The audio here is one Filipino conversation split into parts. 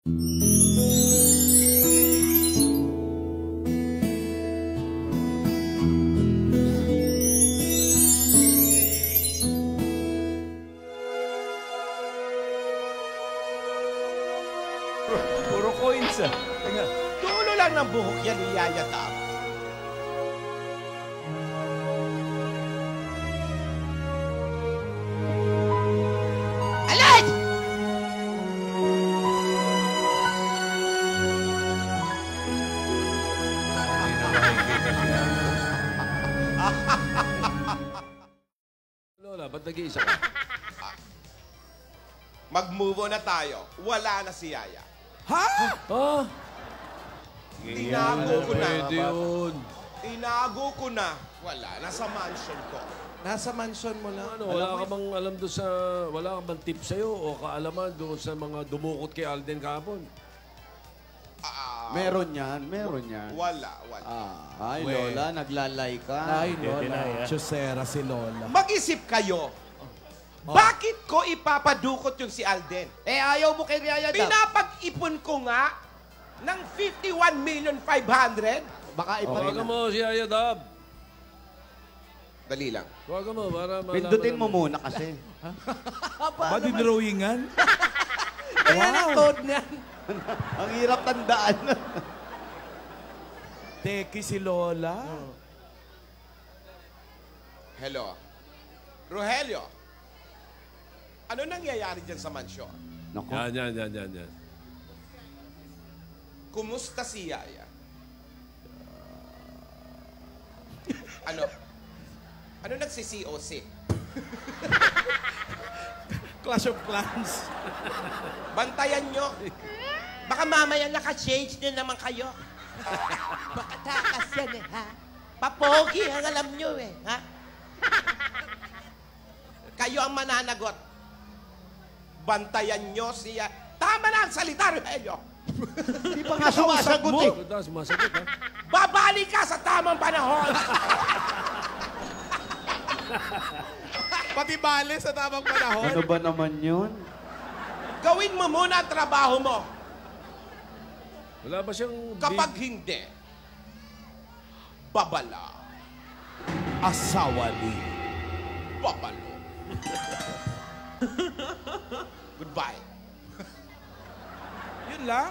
Puro coins ah. Dulo lang ng buhok yan ni Yaya Dab. Alay! Lola, ba't nag-iisa ka? Mag-move on na tayo. Wala na si Yaya. Ha? Oh. Tinago ko na. Pwede yun. Tinago ko na. Wala. Nasa mansion ko. Nasa mansion mo lang. Ano, wala ka bang alam doon sa... Wala ka bang tip sa'yo o kaalaman doon sa mga dumukot kay Alden kahapon? Meron yan, meron yan. Wala. Ay, Lola, naglalay ka. Ay, Lola. Chusera si Lola. Mag-isip kayo. Bakit ko ipapadukot yung si Alden? Ayaw mo kay Yaya Dab. Pinapag-ipon ko nga ng 51,500,000. Baka Tawagan mo si Yaya Dab. Dali lang. Tawagan mo para malaman. Pindutin mo muna kasi. Ba, drawingan? Kaya ang code niyan. Ang hirap tandaan. Teki si Lola. Hello. Rogelio. Ano nangyayari dyan sa mansyon? Naku. Yan. Kumusta si Yaya? Ano? Ano nagsi-COC? Clash of Clans. Bantayan nyo. Baka mamaya naka-change din naman kayo. Baka takas yan eh, ha? Papogi ang alam nyo eh, ha? Kayo ang mananagot. Bantayan nyo siya. Tama na ang salita, Rogelio. Di ba nga sumasagot eh? Sumasagot, ha? Babalik ka sa tamang panahon. Pati bale sa tamang panahon. Ano ba naman yun? Gawin mo muna ang trabaho mo. Wala ba siyang... Kapag hindi, babala. Asawa ni. Babalo. Goodbye. Yun lang?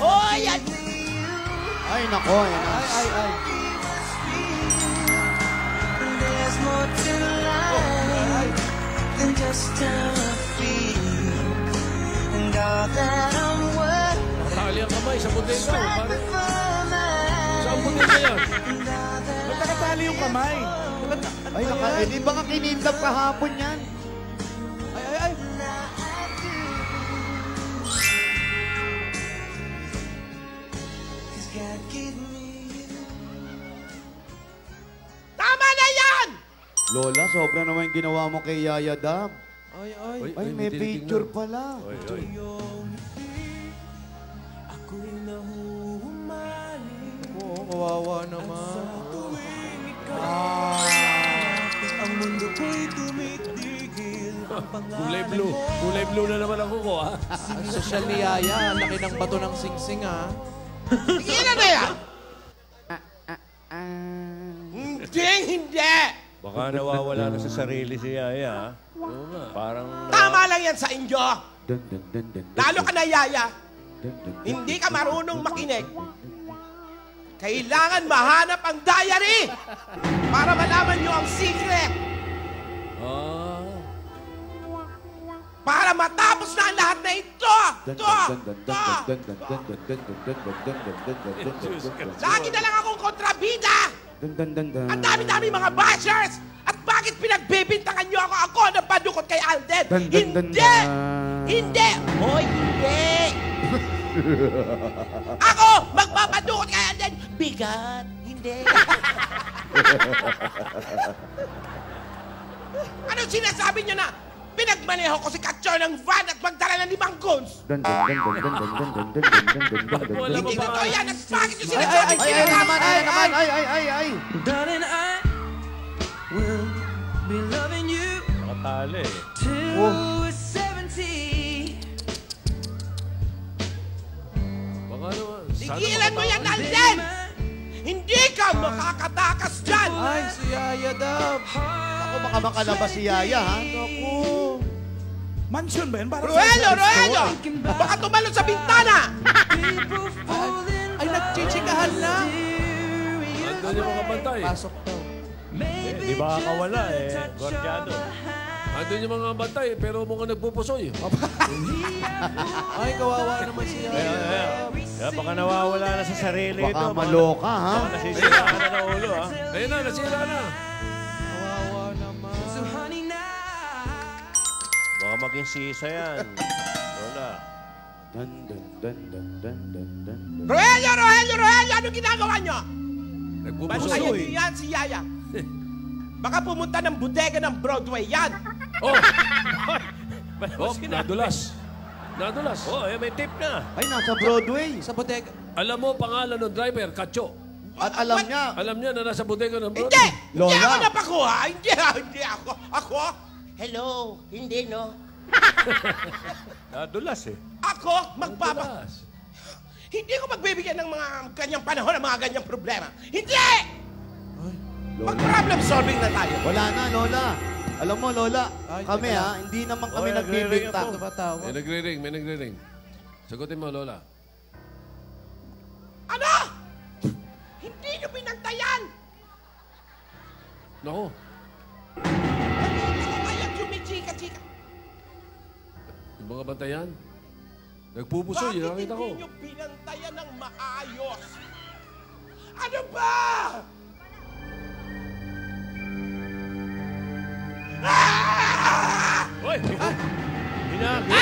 Oh, yan! Ay, nako. Ay. There's more to life than just how I feel. And all that I'm worth Nakatali ang kamay sa bodega. right before my Saan bodega yan? Ba't nakatali yung kamay? Ay, di ba nga kinidnap kahapon yan? Ay. God gave me you. Tama na yan! Lola, sobra naman yung ginawa mo kay Yaya Dab. Ay. Ay, may picture pala. Ako'y nahuhumali. Oo, kawawa naman. Ang mundo ko'y tumitigil. Kulay blue na naman ako ko, ha? Ang sosyal ni Yaya, laki ng bato ng singsing, ha? Tingnan na yan! Hindi! Baka nawawala na sa sarili si Yaya, ha? Oo nga. Parang... Tama lang yan sa inyo. Lalo ka na, Yaya. Hindi Hindi ka marunong makinig. Kailangan mahanap ang diary para malaman nyo ang secret. Para matapos na ang lahat na ito. Lagi na lang akong kontrabida. Ang dami-dami mga bashers. At bakit pinagbibintangan nyo ako? Ako ang padukot kay Alden. Hindi! Hindi! Hoy, hindi! Ako magpapadukot kay Alden. Bigat. Hindi. Anong sinasabi nyo na? Pinagmaneho ko si Katyo ng van at magdala ng 5 guns. Hindi totoo yan. At bakit yung sinasabi Ay! Darling, I will be loving you Nakatali, till we're 70. Tigilan mo yan, Alden! Hindi ka makakatakas dyan! Ay, si Yaya Dab. Ako, baka makalabas si Yaya, ha? Naku. Mansion ba yan? Para Rogelio! Rogelio! Baka tumalon sa bintana! Ay, nagchichikahan na. Andun yung mga bantay. Pasok daw. Di ba kakawala eh, Gordiano? Andun yung mga bantay, pero mukhang nagpupusoy. Ay, kawawa naman si Yaya Dab. Kaya baka nawawala na sa sarili ito. Baka maloka, ha? Baka nasisiraan na ng ulo, ha? Ayun na, nasira na. Kawawa naman. Baka maging sisa yan. Lola. Dun, dun, dun, dun, dun, dun, dun, dun. Rogelio! Rogelio! Rogelio! Ano ginagawa nyo? Nagpupusoy. Basta hindi yan si Yaya. Baka pumunta ng bodega ng Broadway yan. Oh! Oh, nadulas. Nadulas. Oh, may tip na. Ay, nasa Broadway. Sa bodega. Alam mo pangalan ng driver, Katso. At alam niya, Alam niya na nasa bodega ng Hindi! Broadway. Hindi Lola. ako napakuha! Hindi ako! Ako? Hello? Hindi, no? Nadulas eh. Ako? Magpapa... Nadulas. Hindi ko magbibigyan ng mga ganyang panahon ng mga ganyang problema. Hindi! Lola. Mag-problem solving na tayo. Wala na, Lola. Alam mo, Lola, Ay, kami, teka. ha? Hindi naman kami Oy, nagbibintang. Ito ba tawag? May nagre-ring, may nagre-ring. Sagutin mo, Lola. Ano? Hindi nyo pinagtayan! Naku, Hindi ko kaya chumichika-chika. yung mga bantayan. Nagpupusoy, Bakit nakita ko. hindi nyo pinantayan ng maayos? Ano ba? Hoy! Hinagi.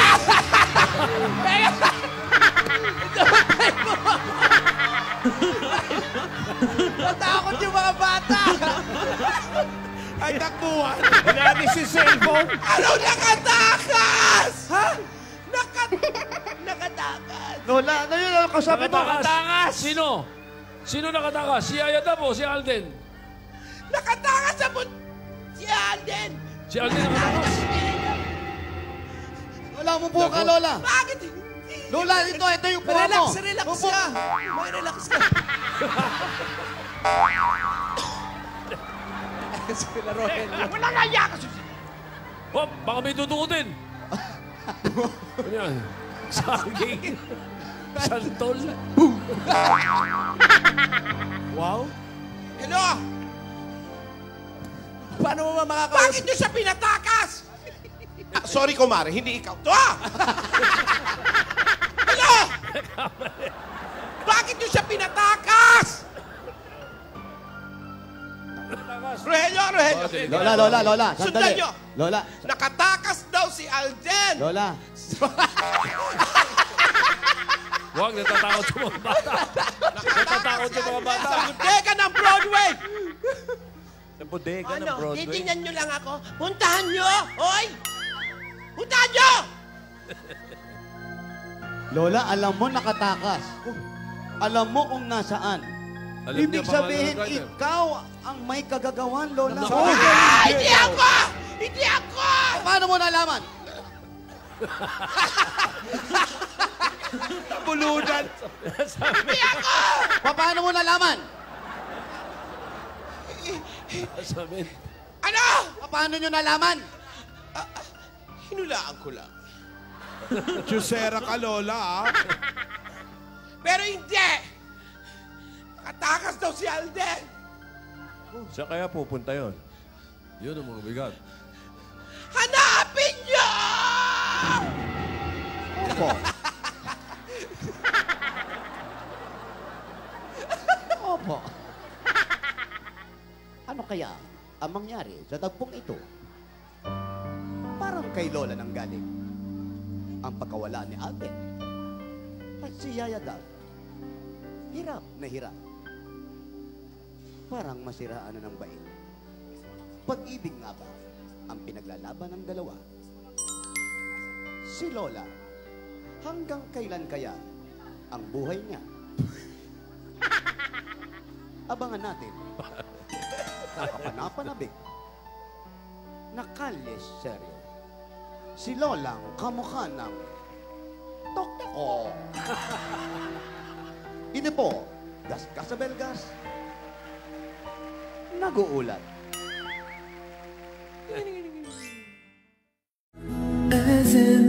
Natakot yung mga bata. Ay, takbuhan. Hinagi si cellphone. Ano nakatakas? Ha? Nakatakas. Lola, ano yun? Ano kasabi mo? Nakatakas! Sino? Sino nakatakas? Si Yaya Dab o si Alden? Nakatakas sa si Alden. Si Alden nakatakas. Lola, umupo ka, Lola. Bakit hindi? Lola, ito yung puha mo. Relax, relax Umupo. siya. May relax ka. Sila Rogelio. Wala nga yakas. Oh, baka may tutukutin. Ano yan? Saging. Santol. Wow. Hello? Paano mo ba makakausap? Bakit nyo siya pinatakas? Sorry, kumare. Hindi ikaw to, ah! Hello? Bakit nyo siya pinatakas? Rogelio, Rogelio. Lola, Sundan sandali. nyo. Lola, Nakatakas daw si Alden. Lola. Huwag, natatakot sa mga bata. Natatakot sa mga bata. Sa bodega ng Broadway. Sa bodega ng Ano, Broadway. titingnan nyo lang ako. Puntahan nyo! Hoy! Puntahan nyo! Lola, alam mo nakatakas. Alam mo kung nasaan. Alam Ibig niya pangalan sabihin, ng driver. ikaw ang may kagagawan, Lola. Ah, hindi ako! Hindi ako! Paano mo nalaman? Bulunan. Hindi ako! Paano mo nalaman? Sabi, Ano? Paano nyo nalaman? Hinulaan ko lang. Chusera ka, Lola, ah. Pero hindi! Nakatakas daw si Alden. Saan kaya pupunta yon? yun ang mga bigat. Hanapin nyo! Opo. Opo. Ano kaya ang mangyari sa tagpong ito? Parang kay Lola nang galing ang pagkawala ni Alden. At si Yaya Dab, hirap na hirap. Parang masiraan na ng bait. Pag-ibig nga ba ang pinaglalaban ng dalawa? Si Lola, hanggang kailan kaya ang buhay niya? Abangan natin. Nakapanapanabik. Nakalis seryo. Si Lolang kamukha ng Tokyo. Ito po, Gas Casabelgas, nag-uulat. As in